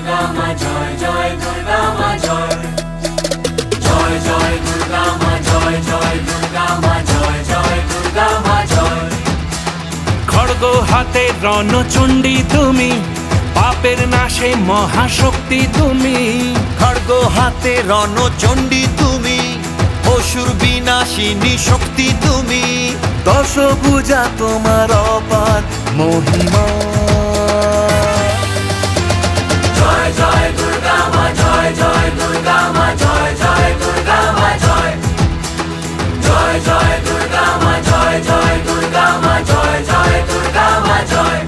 দুর্গা মা জয়, জয় দুর্গা মা জয়, জয় জয় দুর্গা মা জয়, জয় দুর্গা মা জয়, জয় দুর্গা মা জয়। খড়গ হাতে রণচণ্ডী তুমি, পাপের নাশে মহাশক্তি তুমি। খড়গ হাতে রণচণ্ডী তুমি, অসুর বিনাশিনী শক্তি তুমি। দশভুজা তোমার অপার মহিমা। জয় জয় দুর্গা মা জয়, জয় দুর্গা মা জয়, জয় দুর্গা মা জয়, জয় জয় দুর্গা মা জয়, জয় দুর্গা মা জয়, জয় দুর্গা মা জয়।